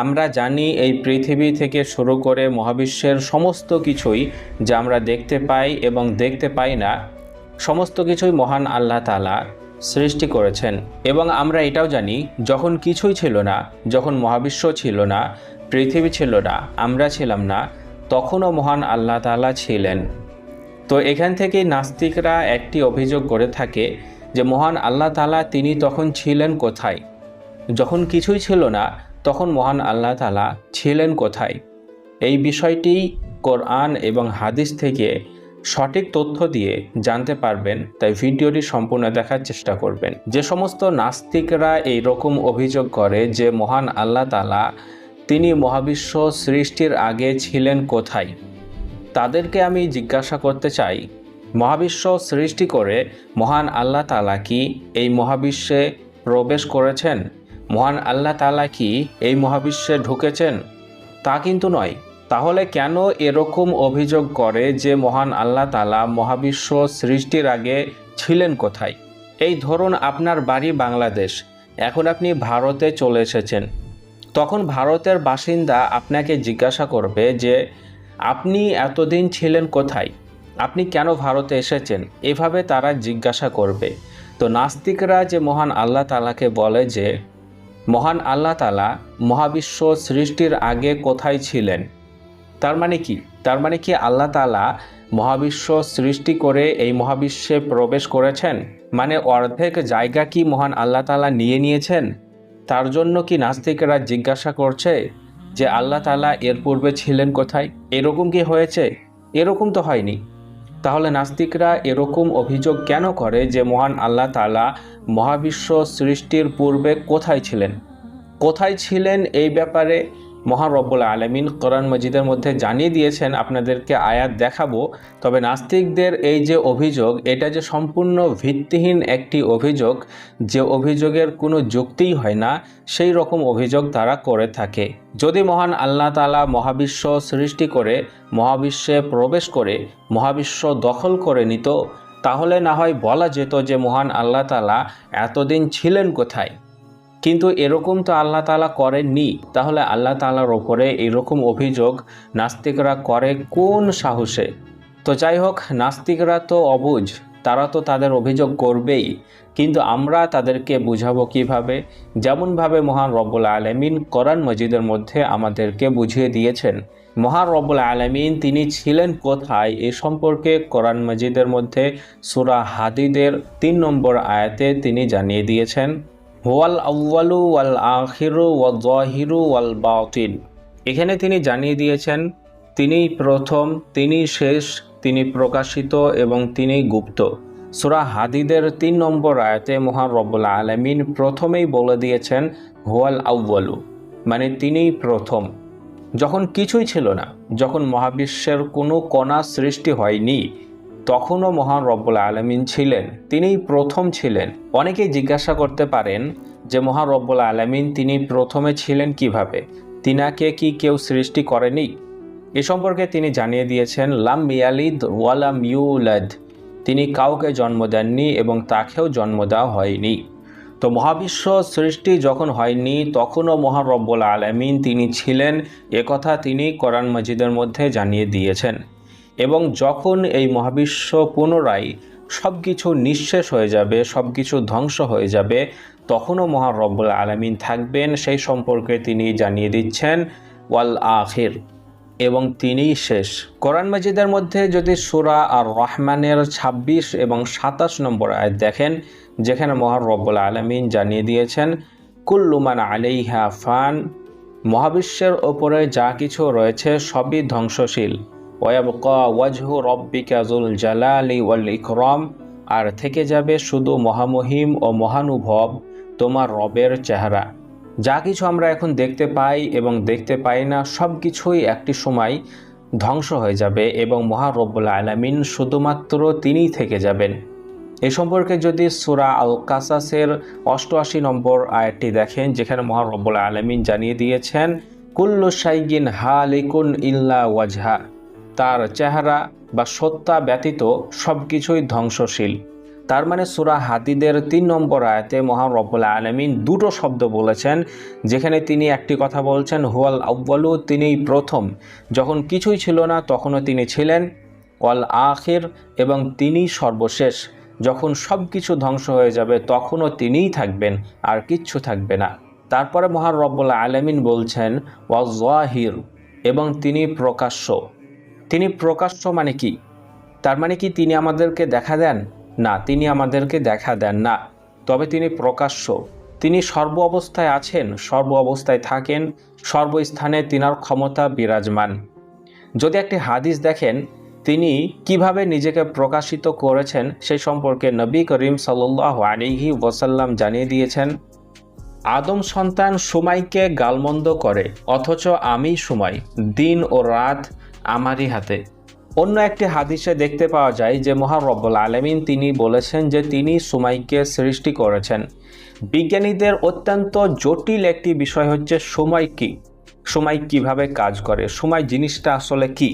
আমরা জানি এই পৃথিবী থেকে শুরু করে মহাবিশ্বের সমস্ত কিছুই যা আমরা দেখতে পাই এবং দেখতে পাই না, সমস্ত কিছুই মহান আল্লাহ তাআলা সৃষ্টি করেছেন। এবং আমরা এটাও জানি যখন কিছুই ছিল না, যখন মহাবিশ্ব ছিল না, পৃথিবী ছিল না, আমরা ছিলাম না, তখনও মহান আল্লাহ তাআলা ছিলেন। তো এখান থেকেই নাস্তিকরা একটি অভিযোগ করে থাকে যে মহান আল্লাহ তাআলা তিনি তখন ছিলেন কোথায়? যখন কিছুই ছিল না তখন মহান আল্লাহ তাআলা ছিলেন কোথায়? এই বিষয়টি কোরআন এবং হাদিস থেকে সঠিক তথ্য দিয়ে জানতে পারবেন, তাই ভিডিওটি সম্পূর্ণ দেখার চেষ্টা করবেন। যে সমস্ত নাস্তিকরা এই রকম অভিযোগ করে যে মহান আল্লাহ তাআলা তিনি মহাবিশ্ব সৃষ্টির আগে ছিলেন কোথায়, তাদেরকে আমি জিজ্ঞাসা করতে চাই, মহাবিশ্ব সৃষ্টি করে মহান আল্লাহ তাআলা কি এই মহাবিশ্বে প্রবেশ করেছেন? মহান আল্লাহ তাআলা কি এই মহাবিশ্বে ঢুকেছেন? তা কিন্তু নয়। তাহলে কেন এরকম অভিযোগ করে যে মহান আল্লাহ তাআলা মহাবিশ্ব সৃষ্টির আগে ছিলেন কোথায়? এই ধরুন আপনার বাড়ি বাংলাদেশ, এখন আপনি ভারতে চলে এসেছেন, তখন ভারতের বাসিন্দা আপনাকে জিজ্ঞাসা করবে যে আপনি এতদিন ছিলেন কোথায়, আপনি কেন ভারতে এসেছেন, এভাবে তারা জিজ্ঞাসা করবে। তো নাস্তিকরা যে মহান আল্লাহ তাআলাকে বলে যে মহান আল্লাহ তাআলা মহাবিশ্ব সৃষ্টির আগে কোথায় ছিলেন, তার মানে কি? তার মানে কি আল্লাহ তাআলা মহাবিশ্ব সৃষ্টি করে এই মহাবিশ্বে প্রবেশ করেছেন? মানে অর্ধেক জায়গা কি মহান আল্লাহ তাআলা নিয়ে নিয়েছেন? তার জন্য কি নাস্তিকরা জিজ্ঞাসা করছে যে আল্লাহ তাআলা এর পূর্বে ছিলেন কোথায়? এরকম কি হয়েছে? এরকম তো হয়নি। তাহলে নাস্তিকরা এরকম অভিযোগ কেন করে যে মহান আল্লাহ তাআলা মহাবিশ্ব সৃষ্টির পূর্বে কোথায় ছিলেন? কোথায় ছিলেন এই ব্যাপারে মহান রব্বুল আলামিন কোরআন মাজিদের মধ্যে জানিয়ে দিয়েছেন। আপনাদেরকে আয়াত দেখাবো। তবে নাস্তিকদের এই যে অভিযোগ, এটা যে সম্পূর্ণ ভিত্তিহীন একটি অভিযোগ, যে অভিযোগের কোনো যুক্তিই হয় না, সেই রকম অভিযোগ তারা করে থাকে। যদি মহান আল্লাহ তাআলা মহাবিশ্ব সৃষ্টি করে মহাবিশ্বে প্রবেশ করে মহাবিশ্ব দখল করে নিত, তাহলে না হয় বলা যেত যে মহান আল্লাহ তাআলা এতদিন ছিলেন কোথায়। কিন্তু এরকম তো আল্লাহ তাআলা করেননি। তাহলে আল্লাহ তাআলার ওপরে এরকম অভিযোগ নাস্তিকরা করে কোন সাহসে? তো যাই হোক, নাস্তিকরা তো অবুঝ, তারা তো তাদের অভিযোগ করবেই, কিন্তু আমরা তাদেরকে বুঝাবো কিভাবে? যেমনভাবে মহান রব্বুল আলামিন কোরআন মাজিদের মধ্যে আমাদেরকে বুঝিয়ে দিয়েছেন। মহান রব্বুল আলামিন তিনি ছিলেন কোথায় এ সম্পর্কে কোরআন মাজিদের মধ্যে সূরা হাদীদের ৩ নম্বর আয়াতে তিনি জানিয়ে দিয়েছেন, হুয়াল আউয়ালু ওয়াল আখিরু ওয়াল যাহিরু ওয়াল বাতিন। এখানে তিনি জানিয়ে দিয়েছেন তিনিই প্রথম, তিনি শেষ, তিনি প্রকাশিত এবং তিনি গুপ্ত। সূরা হাদীদের ৩ নম্বর আয়াতে মহান রব্বুল আলামিন প্রথমেই বলে দিয়েছেন হুয়াল আউয়ালু, মানে তিনিই প্রথম। যখন কিছুই ছিল না, যখন মহাবিশ্বের কোনো কণা সৃষ্টি হয়নি, তখনও মহান রব্বুল আলামিন ছিলেন, তিনিই প্রথম ছিলেন। অনেকেই জিজ্ঞাসা করতে পারেন যে মহান রব্বুল আলামিন তিনি প্রথমে ছিলেন কিভাবে? তিনাকে কি কেউ সৃষ্টি করেনি? এ সম্পর্কে তিনি জানিয়ে দিয়েছেন লাম ইয়ালিদ ওয়ালাম ইউলাদ, তিনি কাউকে জন্ম দেননি এবং তাকেও জন্ম দেওয়া হয়নি। তো মহাবিশ্ব সৃষ্টি যখন হয়নি তখনও মহান রব্বুল আলামিন তিনি ছিলেন, একথা তিনি কোরআন মাজিদের মধ্যে জানিয়ে দিয়েছেন। এবং যখন এই মহাবিশ্ব পুনরায় সব কিছু নিঃশেষ হয়ে যাবে, সব কিছু ধ্বংস হয়ে যাবে, তখনও মহান রব্বুল আলামিন থাকবেন, সেই সম্পর্কে তিনি জানিয়ে দিচ্ছেন ওয়াল আখির, এবং তিনিই শেষ। কোরআন মাজিদের মধ্যে যদি সূরা আর রহমানের ২৬ এবং ২৭ নম্বর আয়াত দেখেন, যেখানে মহান রব্বুল আলামিন জানিয়ে দিয়েছেন কুল্লু মান আলাইহা ফান, মহাবিশ্বের ওপরে যা কিছু রয়েছে সবই ধ্বংসশীল, ওয়াবকা ওয়াজহু রব্বিকা যুল জালালি ওয়াল ইকরাম, আর থেকে যাবে শুধু মহামহিম ও মহানুভব তোমার রবের চেহারা। যা কিছু আমরা এখন দেখতে পাই এবং দেখতে পাই না, সব কিছুই একটি সময় ধ্বংস হয়ে যাবে এবং মহান রব্বুল আলামিন শুধুমাত্র তিনিই থেকে যাবেন। এ সম্পর্কে যদি সূরা আল কাসাসের ৮৮ নম্বর আয়াতটি দেখেন, যেখানে মহান রব্বুল আলামিন জানিয়ে দিয়েছেন কুল্লু শাইইন হালিকুন ইল্লা ওয়াজহা, তার চেহারা বা সত্তা ব্যতীত সব কিছুই ধ্বংসশীল। তার মানে সূরা হাদিদের ৩ নম্বর আয়াতে মহান রব্বুল আলামিন দুটো শব্দ বলেছেন, যেখানে তিনি একটি কথা বলছেন হুয়াল আউয়ালু, তিনিই প্রথম, যখন কিছুই ছিল না তখনও তিনি ছিলেন, ওয়াল আখির, এবং তিনিই সর্বশেষ, যখন সব কিছু ধ্বংস হয়ে যাবে তখনও তিনিই থাকবেন, আর কিচ্ছু থাকবে না। তারপরে মহান রব্বুল আলামিন বলছেন ওয়াজ যাহির, এবং তিনি প্রকাশ্য। তিনি প্রকাশ্য মানে কি? তার মানে কি তিনি আমাদেরকে দেখা দেন? না, তিনি আমাদেরকে দেখা দেন না, তবে তিনি প্রকাশ্য। তিনি সর্ব অবস্থায় আছেন, সর্ব অবস্থায় থাকেন, সর্বস্থানে তিনার ক্ষমতা বিরাজমান। যদি একটি হাদিস দেখেন তিনি কিভাবে নিজেকে প্রকাশিত করেছেন সেই সম্পর্কে নবী করিম সাল্লাল্লাহু আলাইহি ওয়াসাল্লাম জানিয়ে দিয়েছেন, আদম সন্তান সময়কে গালমন্দ করে, অথচ আমি সময়, দিন ও রাত আমারই হাতে। অন্য একটি হাদিসে দেখতে পাওয়া যায় যে মহান রব্বুল আলামিন তিনি বলেছেন যে তিনি সময়কে সৃষ্টি করেছেন। বিজ্ঞানীদের অত্যন্ত জটিল একটি বিষয় হচ্ছে সময় কি, সময় কিভাবে কাজ করে, সময় জিনিসটা আসলে কি,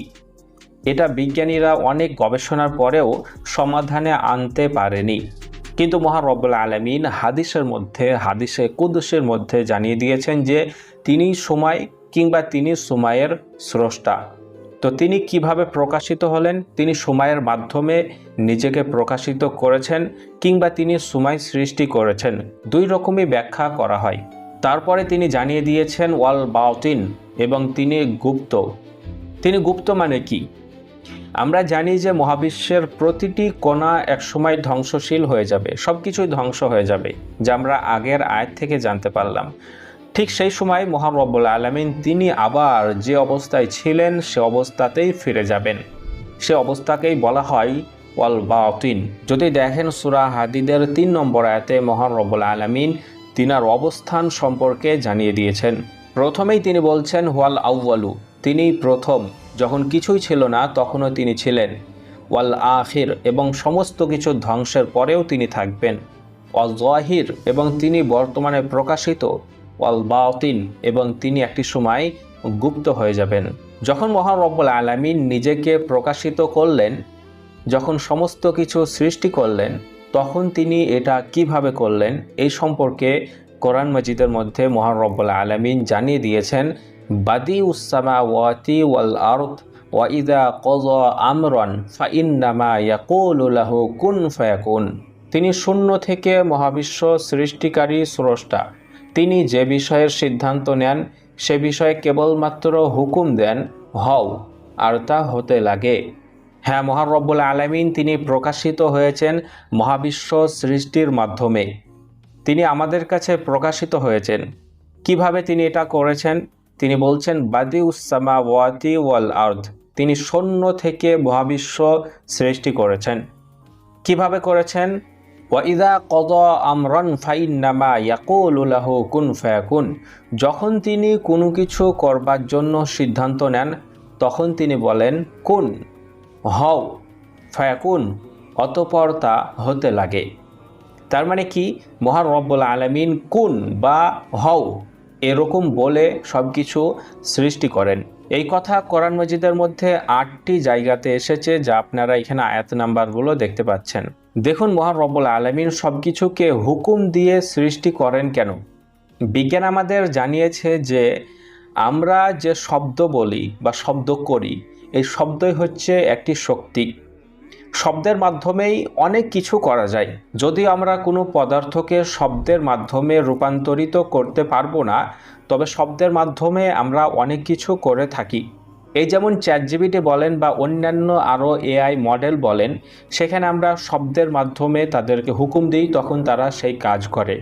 এটা বিজ্ঞানীরা অনেক গবেষণার পরেও সমাধানে আনতে পারেনি। কিন্তু মহান রব্বুল আলামিন হাদিসে কুদসের মধ্যে জানিয়ে দিয়েছেন যে তিনি সময়, কিংবা তিনি সময়ের স্রষ্টা। তো তিনি কিভাবে প্রকাশিত হলেন? তিনি সময়ের মাধ্যমে নিজেকে প্রকাশিত করেছেন, কিংবা তিনি সময় সৃষ্টি করেছেন, দুই রকমই ব্যাখ্যা করা হয়। তারপরে তিনি জানিয়ে দিয়েছেন ওয়াল বাতিন, এবং তিনি গুপ্ত। তিনি গুপ্ত মানে কি? আমরা জানি যে মহাবিশ্বের প্রতিটি কণা একসময় ধ্বংসশীল হয়ে যাবে, সব কিছুই ধ্বংস হয়ে যাবে, যা আমরা আগের আয়াত থেকে জানতে পারলাম। ঠিক সেই সময় মহান রব্বুল আলামিন তিনি আবার যে অবস্থায় ছিলেন সে অবস্থাতেই ফিরে যাবেন। সে অবস্থাকেই বলা হয় ওয়াল বাতিন। যদি দেখেন সূরা হাদিদের ৩ নম্বর আয়াতে মহান রব্বুল আলামিন তিনার অবস্থান সম্পর্কে জানিয়ে দিয়েছেন। প্রথমেই তিনি বলছেন হুয়াল আউয়ালু, তিনি প্রথম, যখন কিছুই ছিল না তখনও তিনি ছিলেন, ওয়াল আখির, এবং সমস্ত কিছু ধ্বংসের পরেও তিনি থাকবেন, ওয়াল যাহির, এবং তিনি বর্তমানে প্রকাশিত, ওয়াল বাতিন, এবং তিনি একটি সময় গুপ্ত হয়ে যাবেন। যখন মহান রব্বুল আলামিন নিজেকে প্রকাশিত করলেন, যখন সমস্ত কিছু সৃষ্টি করলেন, তখন তিনি এটা কিভাবে করলেন এই সম্পর্কে কোরআন মাজিদের মধ্যে মহান রব্বুল আলামিন জানিয়ে দিয়েছেন, বাদিউস সামাওয়াতি ওয়াল আরদ ওয়া ইযা ক্বাযা আমরান ফাইন্নামা ইয়াকুলু লাহু কুন ফায়াকুন। তিনি শূন্য থেকে মহাবিশ্ব সৃষ্টিকারী স্রষ্টা। তিনি যে বিষয়ের সিদ্ধান্ত নেন সে বিষয়ে কেবলমাত্র হুকুম দেন হও, আর তা হতে লাগে। হ্যাঁ, মহান রব্বুল আলামিন তিনি প্রকাশিত হয়েছেন মহাবিশ্ব সৃষ্টির মাধ্যমে। তিনি আমাদের কাছে প্রকাশিত হয়েছেন। কিভাবে তিনি এটা করেছেন? তিনি বলছেন বাদিউস সামাওয়াতি ওয়াল আরদ, তিনি শূন্য থেকে মহাবিশ্ব সৃষ্টি করেছেন। কিভাবে করেছেন? ওয়া ইযা ক্বাযা আমরান ফাইন্নামা ইয়াকুলু লাহু কুন ফায়াকুন, যখন তিনি কোনো কিছু করবার জন্য সিদ্ধান্ত নেন তখন তিনি বলেন কুন, হও, ফায়াকুন, অতঃপর তা হতে লাগে। তার মানে কি? মহান রব্বুল আলামিন কুন বা হও এরকম বলে সব কিছু সৃষ্টি করেন। এই কথা কোরআন মাজিদের মধ্যে 8টি জায়গাতে এসেছে, যা আপনারা এখানে আয়াত নাম্বারগুলো দেখতে পাচ্ছেন। দেখুন মহান রব্বুল আলামিন সব কিছুকে হুকুম দিয়ে সৃষ্টি করেন কেন? বিজ্ঞান আমাদের জানিয়েছে যে আমরা যে শব্দ বলি বা শব্দ করি, এই শব্দই হচ্ছে একটি শক্তি। শব্দের মাধ্যমেই অনেক কিছু করা যায়। যদিও আমরা কোনো পদার্থকে শব্দের মাধ্যমে রূপান্তরিত করতে পারবো না, তবে শব্দের মাধ্যমে আমরা অনেক কিছু করে থাকি। এই যেমন চ্যাটজিপিটি বলেন বা অন্যান্য আরও এআই মডেল বলেন, সেখানে আমরা শব্দের মাধ্যমে তাদেরকে হুকুম দিই, তখন তারা সেই কাজ করে।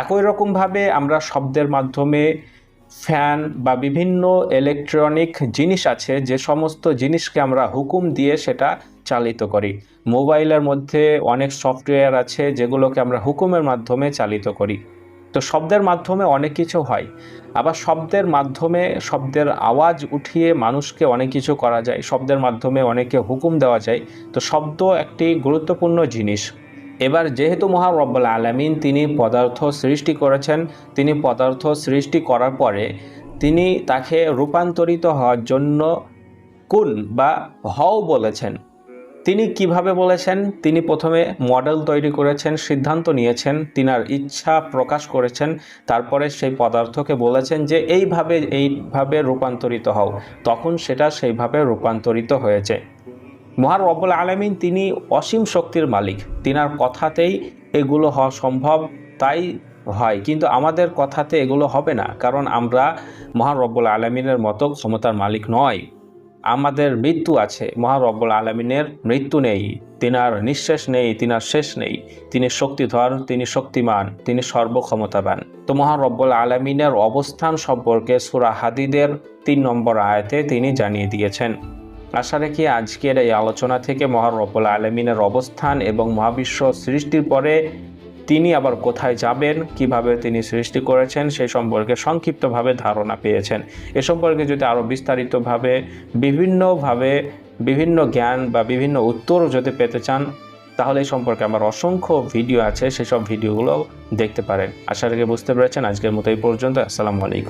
একই রকমভাবে আমরা শব্দের মাধ্যমে ফ্যান বা বিভিন্ন ইলেকট্রনিক জিনিস আছে, যে সমস্ত জিনিসকে আমরা হুকুম দিয়ে সেটা চালিত করি। মোবাইলের মধ্যে অনেক সফটওয়্যার আছে যেগুলোকে আমরা হুকুমের মাধ্যমে চালিত করি। তো শব্দের মাধ্যমে অনেক কিছু হয়। আবার শব্দের মাধ্যমে শব্দের আওয়াজ উঠিয়ে মানুষকে অনেক কিছু করা যায়, শব্দের মাধ্যমে অনেকে হুকুম দেওয়া যায়। তো শব্দ একটি গুরুত্বপূর্ণ জিনিস। এবার যেহেতু মহান রব্বুল আলামিন তিনি পদার্থ সৃষ্টি করেছেন, তিনি পদার্থ সৃষ্টি করার পরে তিনি তাকে রূপান্তরিত হওয়ার জন্য কুন বা হও বলেছেন। তিনি কিভাবে বলেছেন? তিনি প্রথমে মডেল তৈরি করেছেন, সিদ্ধান্ত নিয়েছেন, তিনার ইচ্ছা প্রকাশ করেছেন, তারপরে সেই পদার্থকে বলেছেন যে এইভাবে রূপান্তরিত হও, তখন সেটা সেইভাবে রূপান্তরিত হয়েছে। মহান রব্বুল আলামিন তিনি অসীম শক্তির মালিক, তিনার কথাতেই এগুলো হওয়া সম্ভব, তাই হয়। কিন্তু আমাদের কথাতে এগুলো হবে না, কারণ আমরা মহান রব্বুল আলামিনের মতো ক্ষমতার মালিক নয়। আমাদের মৃত্যু আছে, মহান রব্বুল আলামিনের মৃত্যু নেই, তিনার নিঃশেষ নেই, তিনার শেষ নেই। তিনি শক্তিধর, তিনি শক্তিমান, তিনি সর্বক্ষমতাবান। তো মহান রব্বুল আলামিনের অবস্থান সম্পর্কে সূরা হাদীদের ৩ নম্বর আয়াতে তিনি জানিয়ে দিয়েছেন। আশা রাখি আজকের এই আলোচনা থেকে মহান রব্বুল আলামিনের অবস্থান এবং মহাবিশ্ব সৃষ্টির পরে তিনি আবার কোথায় যাবেন, কিভাবে তিনি সৃষ্টি করেছেন সেই সম্পর্কে সংক্ষিপ্তভাবে ধারণা পেয়েছেন। এ সম্পর্কে যদি আরও বিস্তারিতভাবে বিভিন্ন জ্ঞান বা বিভিন্ন উত্তর যদি পেতে চান, তাহলে এই সম্পর্কে আমার অসংখ্য ভিডিও আছে, সেসব ভিডিওগুলো দেখতে পারেন। আশা রাখি বুঝতে পেরেছেন। আজকের মতো এই পর্যন্ত। আসসালামু আলাইকুম।